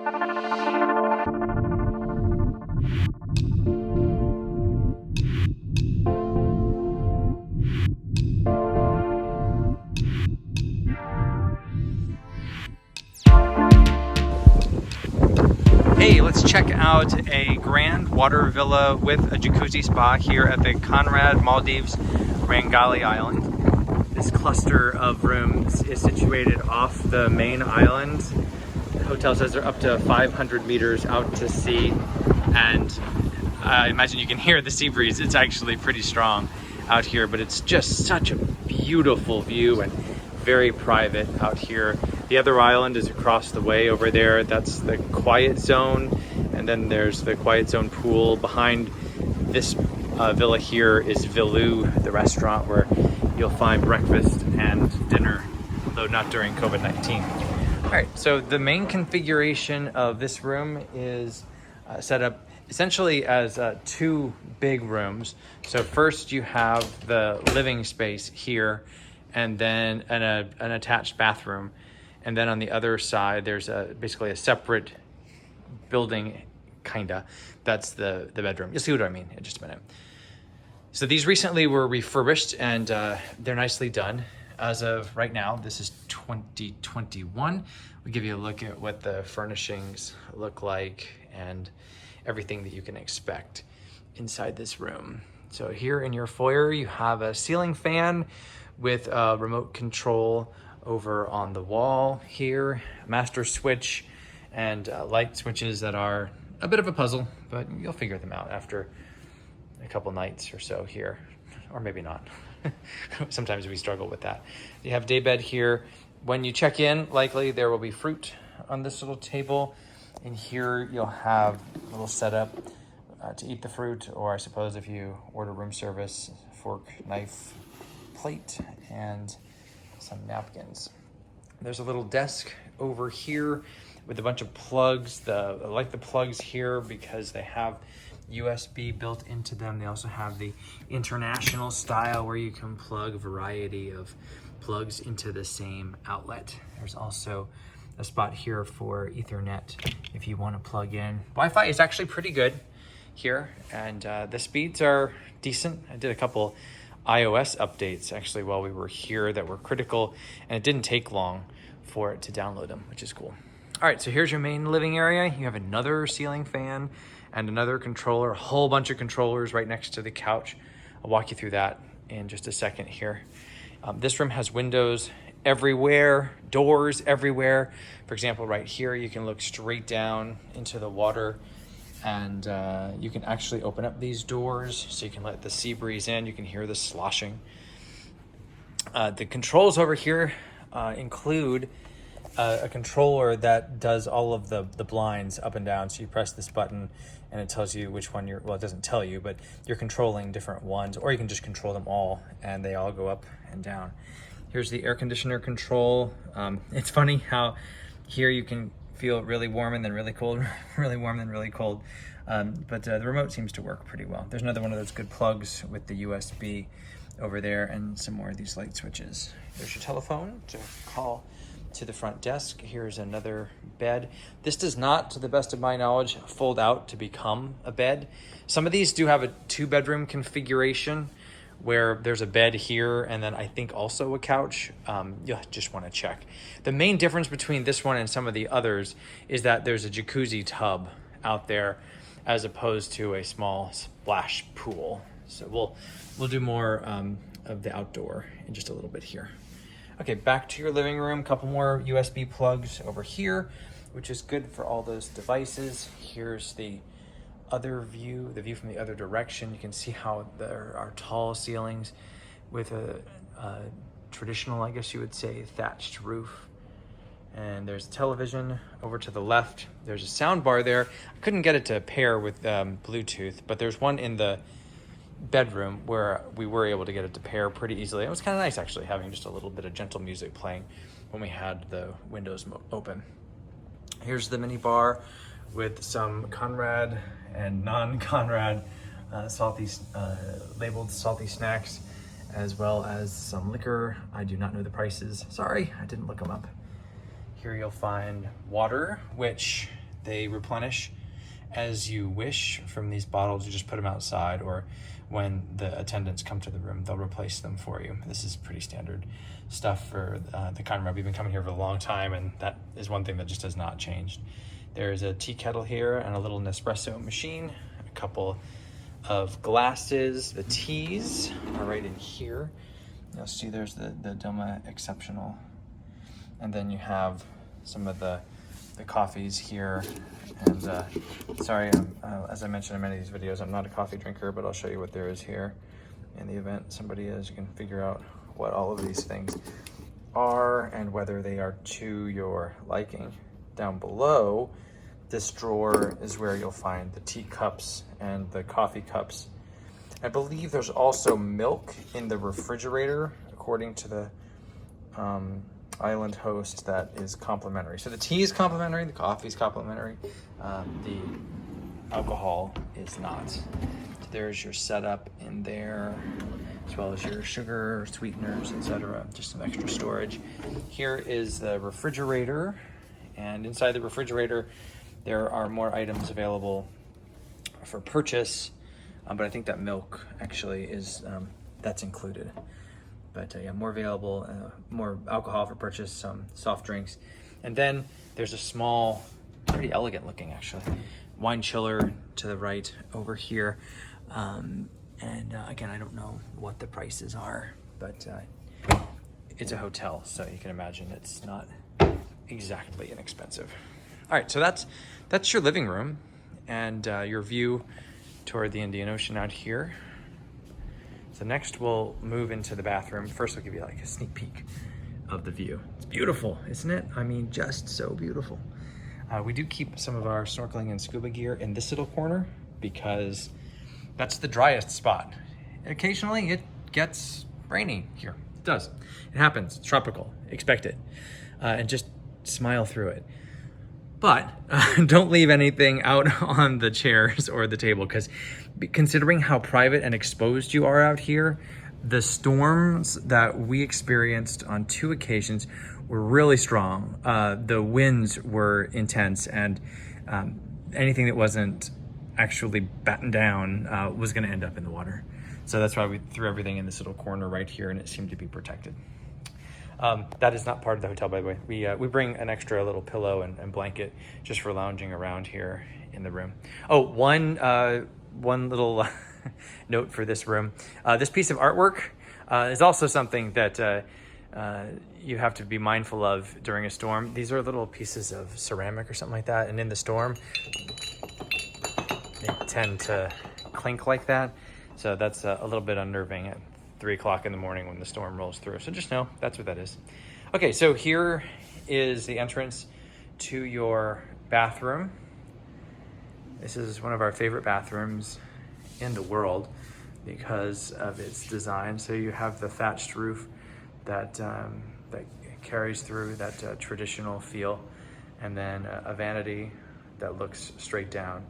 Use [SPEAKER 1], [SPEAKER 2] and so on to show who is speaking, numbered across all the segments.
[SPEAKER 1] Hey, let's check out a grand water villa with a jacuzzi spa here at the Conrad Maldives Rangali Island. This cluster of rooms is situated off the main island. The hotel says they're up to 500 meters out to sea, and I imagine you can hear the sea breeze. It's actually pretty strong out here, but it's just such a beautiful view and very private out here. The other island is across the way over there. That's the quiet zone, and then there's the quiet zone pool. Behind this villa here is Villu, the restaurant where you'll find breakfast and dinner, though not during COVID-19. All right, so the main configuration of this room is set up essentially as two big rooms. So first you have the living space here, and then an attached bathroom. And then on the other side, there's basically a separate building, kinda. That's the bedroom. You'll see what I mean in just a minute. So these recently were refurbished, and they're nicely done. As of right now, this is 2021. We give you a look at what the furnishings look like and everything that you can expect inside this room. So here in your foyer, you have a ceiling fan with a remote control over on the wall here, master switch, and light switches that are a bit of a puzzle, but you'll figure them out after a couple nights or so here, or maybe not. Sometimes we struggle with that. You have daybed here. When you check in, likely there will be fruit on this little table. And here you'll have a little setup to eat the fruit, or I suppose if you order room service, fork, knife, plate, and some napkins. There's a little desk over here with a bunch of plugs. I like the plugs here because they have USB built into them. They also have the international style where you can plug a variety of plugs into the same outlet. There's also a spot here for Ethernet if you want to plug in. Wi-Fi is actually pretty good here, and the speeds are decent. I did a couple iOS updates actually while we were here that were critical, and it didn't take long for it to download them, which is cool. All right, so here's your main living area. You have another ceiling fan and another controller, a whole bunch of controllers right next to the couch. I'll walk you through that in just a second here. This room has windows everywhere, doors everywhere. For example, right here, you can look straight down into the water, and you can actually open up these doors so you can let the sea breeze in. You can hear the sloshing. The controls over here include a controller that does all of the blinds up and down. So you press this button and it tells you which one well, it doesn't tell you, but you're controlling different ones, or you can just control them all and they all go up and down. Here's the air conditioner control. It's funny how here you can feel really warm and then really cold, really warm and really cold. But the remote seems to work pretty well. There's another one of those good plugs with the USB over there, and some more of these light switches. There's your telephone to call to the front desk. Here's another bed. This does not, to the best of my knowledge, fold out to become a bed. Some of these do have a 2-bedroom configuration where there's a bed here and then I think also a couch. You'll just want to check. The main difference between this one and some of the others is that there's a jacuzzi tub out there as opposed to a small splash pool. So we'll do more of the outdoor in just a little bit here. Okay, back to your living room. Couple more USB plugs over here, which is good for all those devices. Here's the other view, the view from the other direction. You can see how there are tall ceilings with a traditional, I guess you would say, thatched roof. And there's a television over to the left. There's a sound bar there. I couldn't get it to pair with Bluetooth, but there's one in the bedroom where we were able to get it to pair pretty easily. It was kind of nice actually having just a little bit of gentle music playing when we had the windows open. Here's the mini bar with some Conrad and non-Conrad labeled salty snacks, as well as some liquor. I do not know the prices. Sorry, I didn't look them up. Here you'll find water, which They replenish as you wish from these bottles. You just put them outside, or when the attendants come to the room, they'll replace them for you. This is pretty standard stuff for the Conrad. We've been coming here for a long time, and that is one thing that just has not changed. There's a tea kettle here and a little Nespresso machine, a couple of glasses. The teas are right in here. You'll see there's the Doma Exceptional. And then you have some of the coffees here. And sorry, as I mentioned in many of these videos, I'm not a coffee drinker, but I'll show you what there is here. In the event somebody is, you can figure out what all of these things are and whether they are to your liking. Down below, this drawer is where you'll find the teacups and the coffee cups. I believe there's also milk in the refrigerator, according to the island host, that is complimentary. So the tea is complimentary, the coffee is complimentary, the alcohol is not. So there's your setup in there, as well as your sugar, sweeteners, etc. Just some extra storage. Here is the refrigerator, and inside the refrigerator there are more items available for purchase, but I think that milk actually is, that's included. But yeah, more available, more alcohol for purchase, some soft drinks. And then there's a small, pretty elegant looking actually, wine chiller to the right over here. Again, I don't know what the prices are, but it's a hotel, so you can imagine it's not exactly inexpensive. All right, so that's your living room and your view toward the Indian Ocean out here. So next we'll move into the bathroom. First I'll give you like a sneak peek of the view. It's beautiful, isn't it? I mean, just so beautiful. We do keep some of our snorkeling and scuba gear in this little corner because that's the driest spot. Occasionally it gets rainy here. It does. It happens. It's tropical. Expect it. And just smile through it. But don't leave anything out on the chairs or the table, because considering how private and exposed you are out here, the storms that we experienced on 2 occasions were really strong. The winds were intense, and anything that wasn't actually battened down was gonna end up in the water. So that's why we threw everything in this little corner right here, and it seemed to be protected. That is not part of the hotel, by the way. We bring an extra little pillow and blanket just for lounging around here in the room. Oh, one little note for this room. This piece of artwork is also something that you have to be mindful of during a storm. These are little pieces of ceramic or something like that, and in the storm, they tend to clink like that. So that's a little bit unnerving at 3 o'clock in the morning when the storm rolls through. So just know that's what that is. Okay, so here is the entrance to your bathroom. This is one of our favorite bathrooms in the world because of its design. So you have the thatched roof that carries through that traditional feel, and then a vanity that looks straight down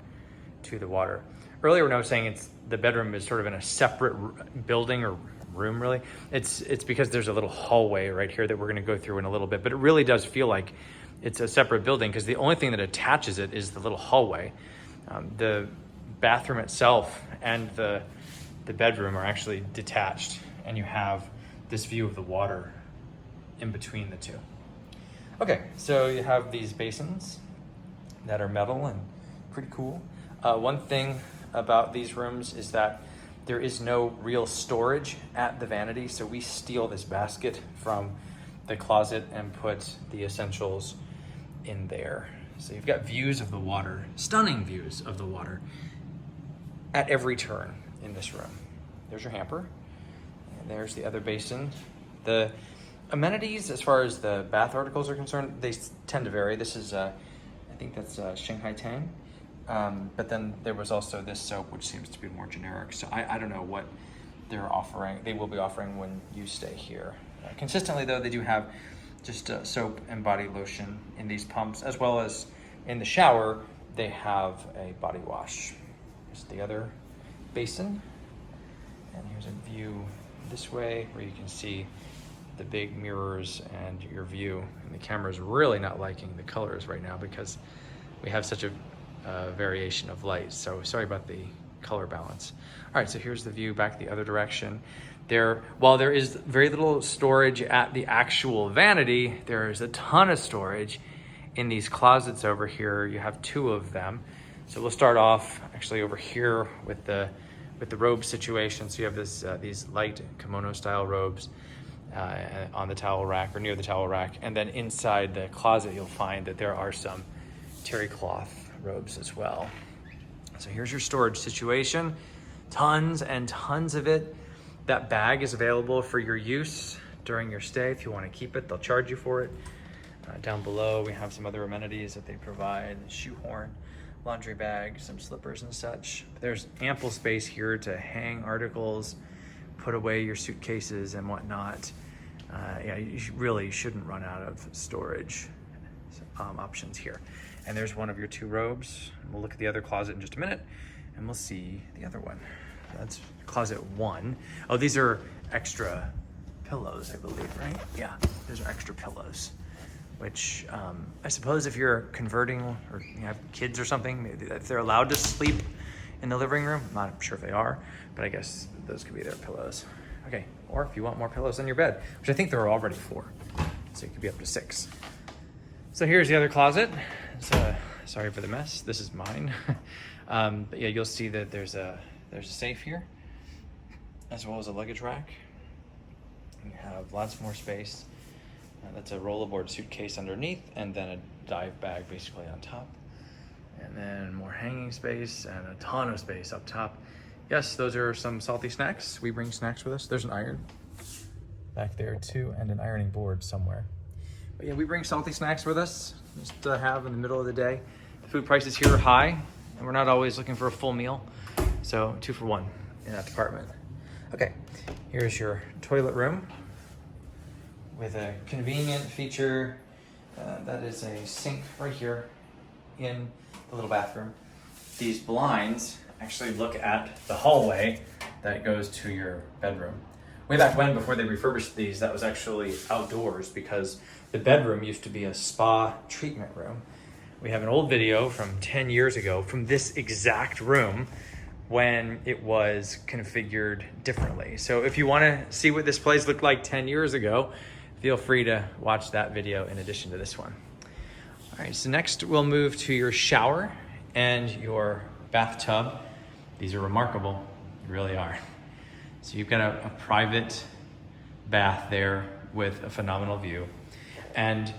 [SPEAKER 1] to the water. Earlier when I was saying the bedroom is sort of in a separate building or room, really, it's because there's a little hallway right here that we're going to go through in a little bit, but it really does feel like it's a separate building because the only thing that attaches it is the little hallway. The bathroom itself and the bedroom are actually detached, and you have this view of the water in between the two. Okay, so you have these basins that are metal and pretty cool. One thing about these rooms is that there is no real storage at the vanity, so we steal this basket from the closet and put the essentials in there. So you've got views of the water, stunning views of the water at every turn in this room. There's your hamper, and there's the other basin. The amenities, as far as the bath articles are concerned, they tend to vary. This is, I think that's Shanghai Tang. But then there was also this soap, which seems to be more generic. So I don't know what they're offering. They will be offering when you stay here. Consistently, though, they do have just soap and body lotion in these pumps, as well as in the shower, they have a body wash. Here's the other basin. And here's a view this way where you can see the big mirrors and your view. And the camera's really not liking the colors right now because we have such a variation of light. So sorry about the color balance. All right, so here's the view back the other direction. While there is very little storage at the actual vanity, there is a ton of storage in these closets over here. You have 2 of them. So we'll start off actually over here with the robe situation. So you have these light kimono style robes on the towel rack or near the towel rack. And then inside the closet, you'll find that there are some terry cloth robes as well. So here's your storage situation. Tons and tons of it. That bag is available for your use during your stay. If you want to keep it, they'll charge you for it. Down below, we have some other amenities that they provide: shoehorn, laundry bag, some slippers and such. There's ample space here to hang articles, put away your suitcases and whatnot. Yeah, you really shouldn't run out of storage options here. And there's one of your 2 robes. We'll look at the other closet in just a minute, and we'll see the other one. That's closet 1. Oh, these are extra pillows, I believe, right? Yeah, those are extra pillows, which I suppose if you're converting or you have kids or something, maybe if they're allowed to sleep in the living room, I'm not sure if they are, but I guess those could be their pillows. Okay, or if you want more pillows on your bed, which I think there are already 4, so it could be up to 6. So here's the other closet. So, sorry for the mess. This is mine. But yeah, you'll see that there's a safe here, as well as a luggage rack. You have lots more space. That's a rollaboard suitcase underneath, and then a dive bag basically on top. And then more hanging space and a ton of space up top. Yes, those are some salty snacks. We bring snacks with us. There's an iron back there too, and an ironing board somewhere. But yeah, we bring salty snacks with us just to have in the middle of the day. Food prices here are high, and we're not always looking for a full meal. So 2 for 1 in that department. Okay, here's your toilet room with a convenient feature. That is a sink right here in the little bathroom. These blinds actually look at the hallway that goes to your bedroom. Way back when, before they refurbished these, that was actually outdoors because the bedroom used to be a spa treatment room. We have an old video from 10 years ago from this exact room when it was configured differently. So if you want to see what this place looked like 10 years ago, feel free to watch that video in addition to this one. All right, so next we'll move to your shower and your bathtub. These are remarkable, they really are. So you've got a private bath there with a phenomenal view. And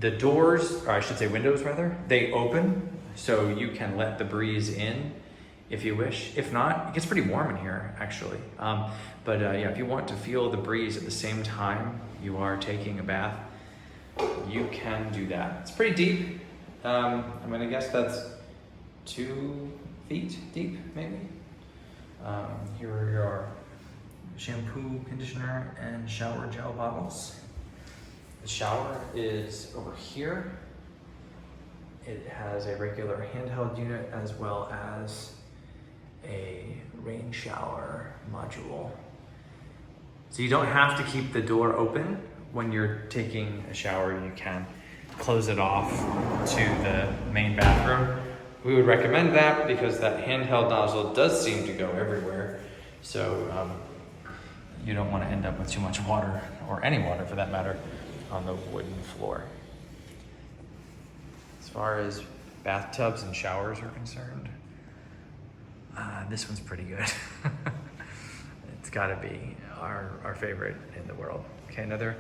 [SPEAKER 1] the doors, or I should say windows rather, they open so you can let the breeze in if you wish. If not, it gets pretty warm in here actually. But yeah, if you want to feel the breeze at the same time you are taking a bath, you can do that. It's pretty deep. I'm gonna guess that's 2 feet deep, maybe. Here are your shampoo, conditioner, and shower gel bottles. The shower is over here. It has a regular handheld unit as well as a rain shower module. So you don't have to keep the door open when you're taking a shower. You can close it off to the main bathroom. We would recommend that because that handheld nozzle does seem to go everywhere. So you don't want to end up with too much water, or any water for that matter, on the wooden floor. As far as bathtubs and showers are concerned, this one's pretty good. It's gotta be our favorite in the world. Okay, another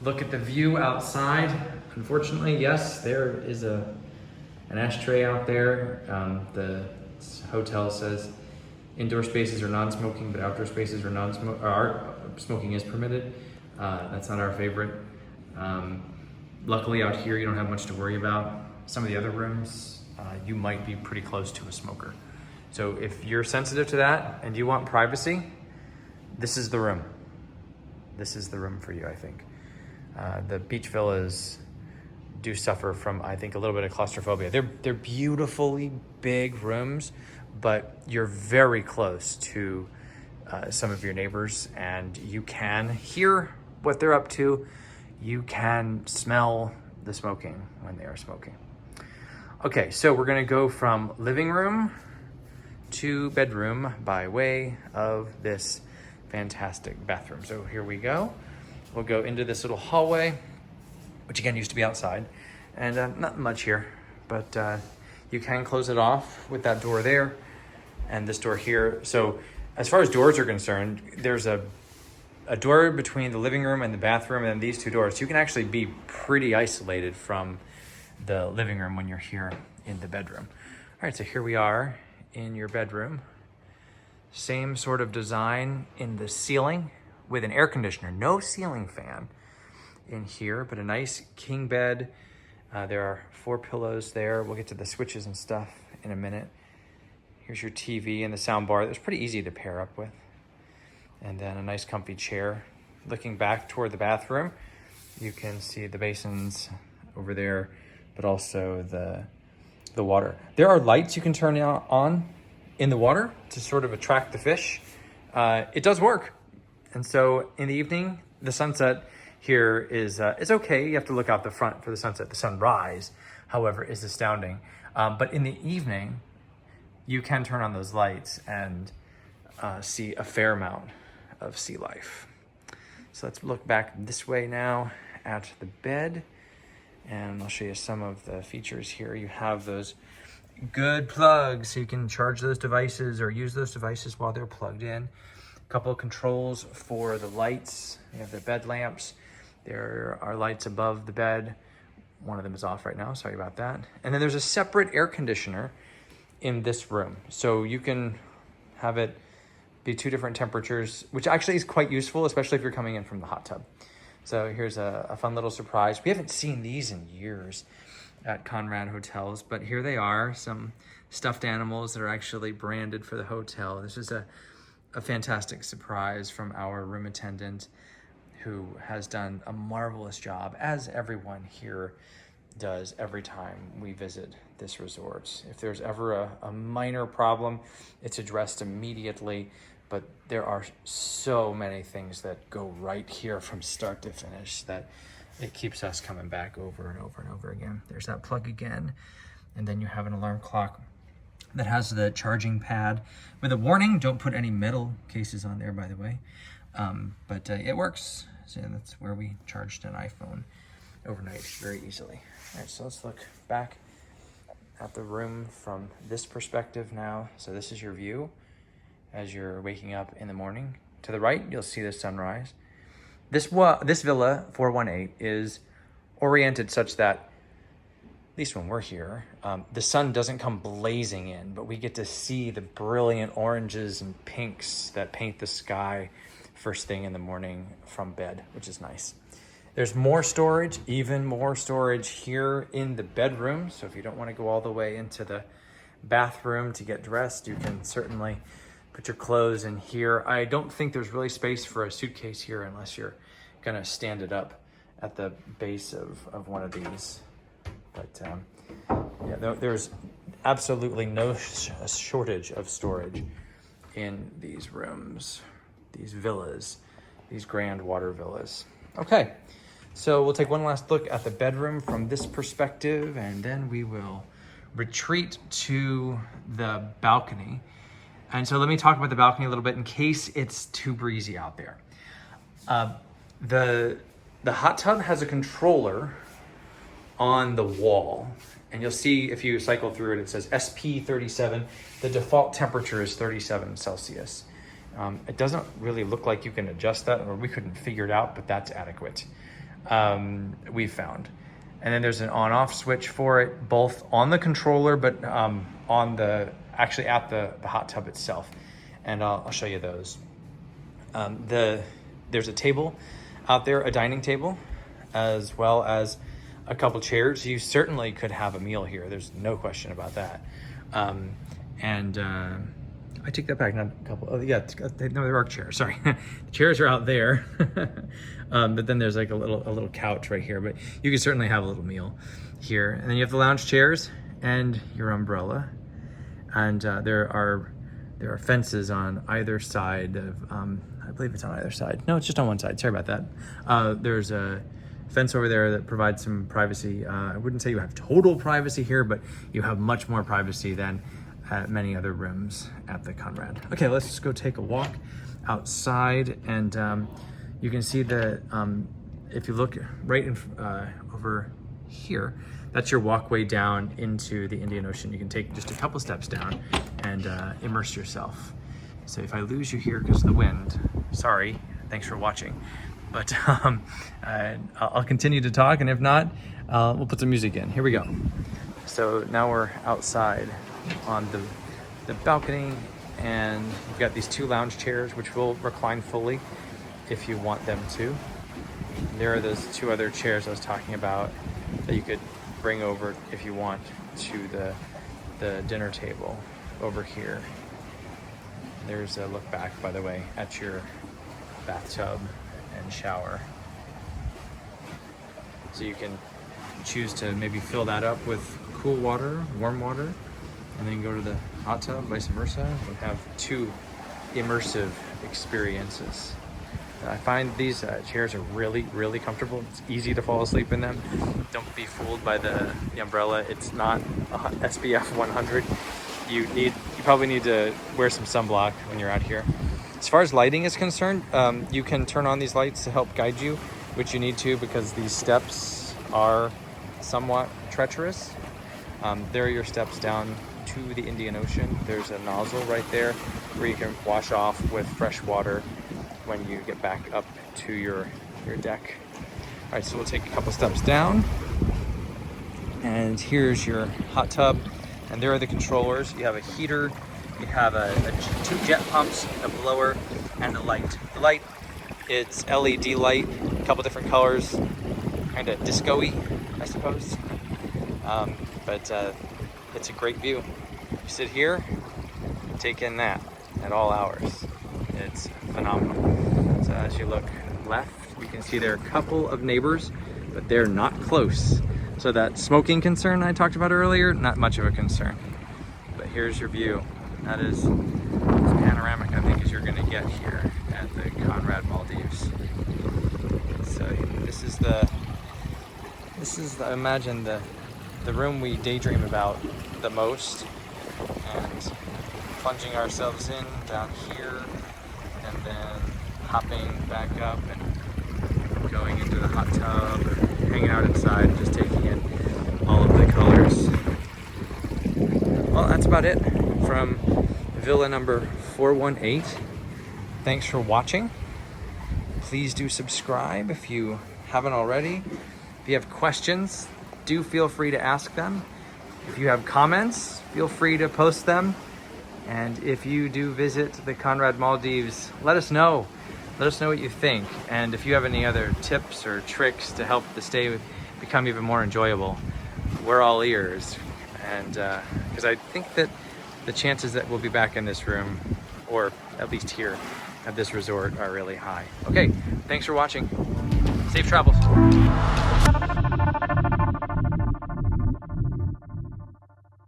[SPEAKER 1] look at the view outside. Unfortunately, yes, there is an ashtray out there. The hotel says indoor spaces are non-smoking, but outdoor spaces are smoking is permitted. That's not our favorite. Luckily out here, you don't have much to worry about. Some of the other rooms, you might be pretty close to a smoker. So if you're sensitive to that and you want privacy, this is the room. This is the room for you, I think. The beach villas do suffer from, I think, a little bit of claustrophobia. They're beautifully big rooms, but you're very close to some of your neighbors, and you can hear what they're up to. You can smell the smoking when they are smoking. Okay, so we're gonna go from living room to bedroom by way of this fantastic bathroom. So here we go. We'll go into this little hallway, which again used to be outside, and not much here, but you can close it off with that door there and this door here. So as far as doors are concerned, there's a door between the living room and the bathroom, and then these two doors. You can actually be pretty isolated from the living room when you're here in the bedroom. All right, so here we are in your bedroom. Same sort of design in the ceiling with an air conditioner, no ceiling fan in here, but a nice king bed. There are 4 pillows there. We'll get to the switches and stuff in a minute. Here's your TV and the sound bar. That's pretty easy to pair up with. And then a nice comfy chair. Looking back toward the bathroom, you can see the basins over there, but also the water. There are lights you can turn on in the water to sort of attract the fish. It does work. And so in the evening, the sunset here is okay. You have to look out the front for the sunset. The sunrise, however, is astounding. But in the evening, you can turn on those lights and see a fair amount of sea life. So let's look back this way now at the bed, and I'll show you some of the features here. You have those good plugs, so you can charge those devices or use those devices while they're plugged in. A couple of controls for the lights. You have the bed lamps. There are lights above the bed. One of them is off right now, sorry about that. And then there's a separate air conditioner in this room. So you can have it be 2 different temperatures, which actually is quite useful, especially if you're coming in from the hot tub. So here's a fun little surprise. We haven't seen these in years at Conrad hotels, but here they are, some stuffed animals that are actually branded for the hotel. This is a fantastic surprise from our room attendant, who has done a marvelous job, as everyone here does every time we visit this resort. If there's ever a minor problem, it's addressed immediately, but there are so many things that go right here from start to finish that it keeps us coming back over and over and over again. There's that plug again, and then you have an alarm clock that has the charging pad with a warning. Don't put any metal cases on there, by the way, but it works. So that's where we charged an iPhone overnight very easily. All right, so let's look back at the room from this perspective now. So this is your view as you're waking up in the morning. To the right, you'll see the sunrise. This Villa 418 is oriented such that, at least when we're here, the sun doesn't come blazing in, but we get to see the brilliant oranges and pinks that paint the sky first thing in the morning from bed, which is nice. There's more storage, even more storage here in the bedroom. So if you don't want to go all the way into the bathroom to get dressed, you can certainly put your clothes in here. I don't think there's really space for a suitcase here unless you're gonna stand it up at the base of one of these. But yeah, there's absolutely no shortage of storage in these rooms, these villas, these grand water villas. Okay, so we'll take one last look at the bedroom from this perspective, and then we will retreat to the balcony. And so let me talk about the balcony a little bit in case it's too breezy out there. The hot tub has a controller on the wall, and you'll see if you cycle through it says SP37. The default temperature is 37 Celsius. It doesn't really look like you can adjust that, or we couldn't figure it out, but that's adequate, we found. And then there's an on-off switch for it, both on the controller, but actually at the hot tub itself. And I'll show you those. There's a table out there, a dining table, as well as a couple chairs. You certainly could have a meal here. There's no question about that. I take that back, not a couple. Oh yeah, no, there are chairs. Sorry, the chairs are out there, but then there's like a little couch right here. But you can certainly have a little meal here. And then you have the lounge chairs and your umbrella, and there are fences on either side of. I believe it's on either side. No, it's just on one side. Sorry about that. There's a fence over there that provides some privacy. I wouldn't say you have total privacy here, but you have much more privacy than at many other rooms at the Conrad. Okay, let's just go take a walk outside, and you can see that if you look right over here, that's your walkway down into the Indian Ocean. You can take just a couple steps down and immerse yourself. So if I lose you here because of the wind, sorry, thanks for watching. But I'll continue to talk, and if not, we'll put some music in. Here we go. So now we're outside on the balcony, and we've got these 2 lounge chairs which will recline fully if you want them to. There are those 2 other chairs I was talking about that you could bring over if you want to the dinner table over here. There's a look back, by the way, at your bathtub and shower. So you can choose to maybe fill that up with cool water, warm water, and then go to the hot tub, vice versa, and have 2 immersive experiences. I find these chairs are really, really comfortable. It's easy to fall asleep in them. Don't be fooled by the umbrella. It's not SPF 100. You probably need to wear some sunblock when you're out here. As far as lighting is concerned, you can turn on these lights to help guide you, which you need to because these steps are somewhat treacherous. There are your steps down to the Indian Ocean. There's a nozzle right there where you can wash off with fresh water when you get back up to your deck. All right, so we'll take a couple steps down, and here's your hot tub, and there are the controllers. You have a heater, you have 2 jet pumps, a blower, and a light. The light, it's LED light, a couple different colors, kind of disco-y, I suppose. But it's a great view. You sit here, take in that at all hours. It's phenomenal. So as you look left, you can see there are a couple of neighbors, but they're not close. So that smoking concern I talked about earlier, not much of a concern. But here's your view. That is as panoramic, I think, as you're gonna get here at the Conrad Maldives. So this is I imagine the room we daydream about the most, and plunging ourselves in down here, and then hopping back up and going into the hot tub, hanging out inside, and just taking in all of the colors. Well, that's about it from villa number 418. Thanks for watching. Please do subscribe if you haven't already. If you have questions, do feel free to ask them. If you have comments, feel free to post them. And if you do visit the Conrad Maldives, let us know. Let us know what you think. And if you have any other tips or tricks to help the stay become even more enjoyable, we're all ears. And because I think that the chances that we'll be back in this room, or at least here at this resort, are really high. Okay, thanks for watching. Safe travels.